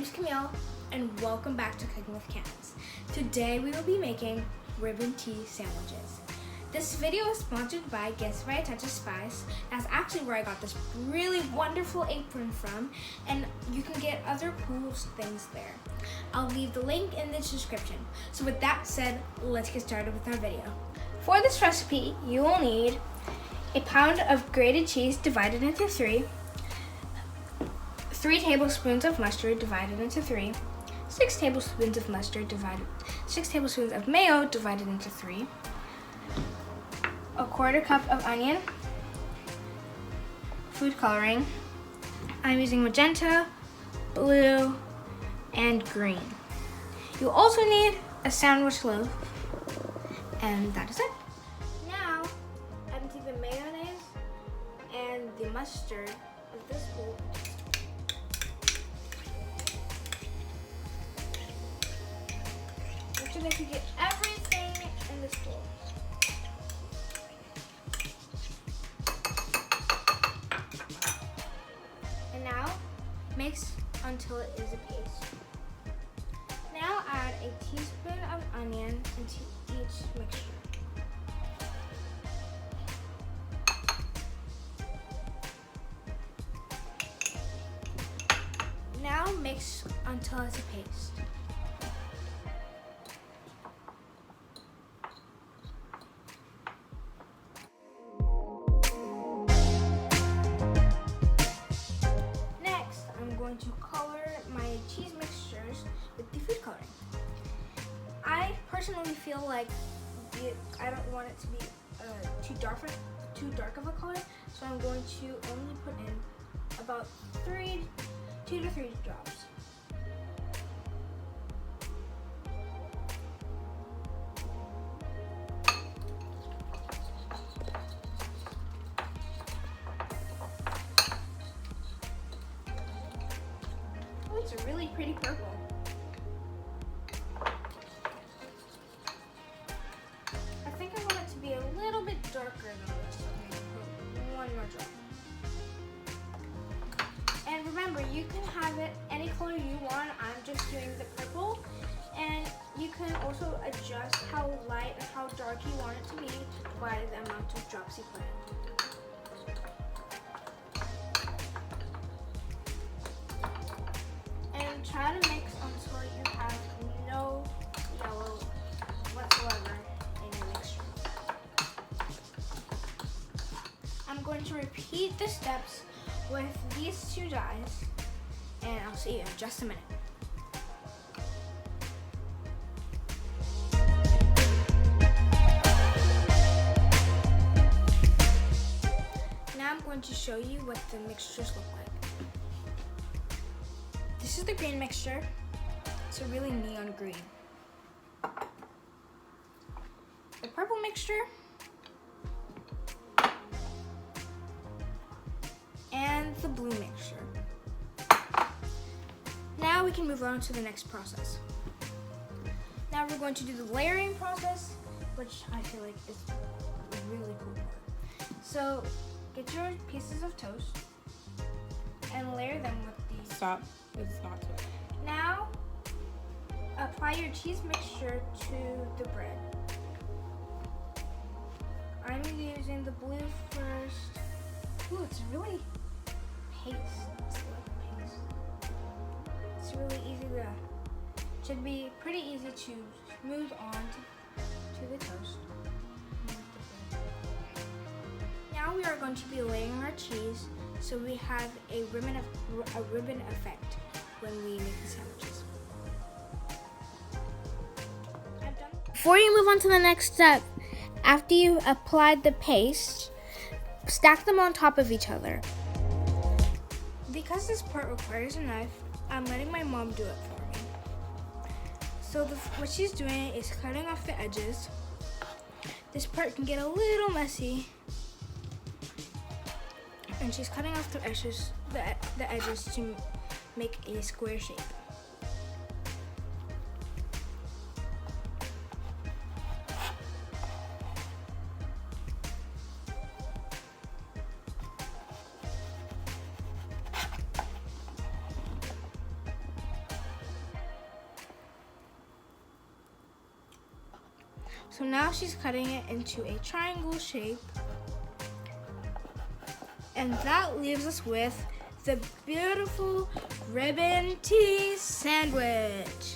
name's Camille, and welcome back to Cooking with Candace. Today we will be making ribbon tea sandwiches. This video is sponsored by Guess by a Touch of Spice. That's actually where I got this really wonderful apron from, and you can get other cool things there. I'll leave the link in the description. So with that said, let's get started with our video. For this recipe, you will need a pound of grated cheese divided into 3 tablespoons of mustard divided into 3, 6 tablespoons of mustard divided, 6 tablespoons of mayo divided into 3, a quarter cup of onion, food coloring. I'm using magenta, blue, and green. You also need a sandwich loaf, and that is it. Now, empty the mayonnaise and the mustard of this bowl. Make sure that you get everything in this bowl. And now, mix until it is a paste. Now add a teaspoon of onion into each mixture. Now mix until it's a paste. To color my cheese mixtures with the food coloring. I personally feel like I don't want it to be too dark of a color, so I'm going to only put in about 2 to 3 drops. It's a really pretty purple. I think I want it to be a little bit darker than this, so I'm going to put 1 more drop. And remember, you can have it any color you want. I'm just doing the purple. And you can also adjust how light and how dark you want it to be by the amount of drops you put in. Try to mix until you have no yellow whatsoever in your mixture. I'm going to repeat the steps with these 2 dyes, and I'll see you in just a minute. Now I'm going to show you what the mixtures look like. This is the green mixture. It's a really neon green. The purple mixture. And the blue mixture. Now we can move on to the next process. Now we're going to do the layering process, which I feel like is a really cool part. So get your pieces of toast and layer them with the... Stop. It's not to it. Now, apply your cheese mixture to the bread. I'm using the blue first. Ooh, it's really paste. It's like paste. It's really easy to, should be pretty easy to smooth on to the toast. Now we are going to be layering our cheese so we have a ribbon effect when we make the sandwiches. Before you move on to the next step, after you applied the paste, stack them on top of each other. Because this part requires a knife, I'm letting my mom do it for me. So what she's doing is cutting off the edges. This part can get a little messy, and she's cutting off the edges to make a square shape. So now she's cutting it into a triangle shape. And that leaves us with the beautiful ribbon tea sandwich.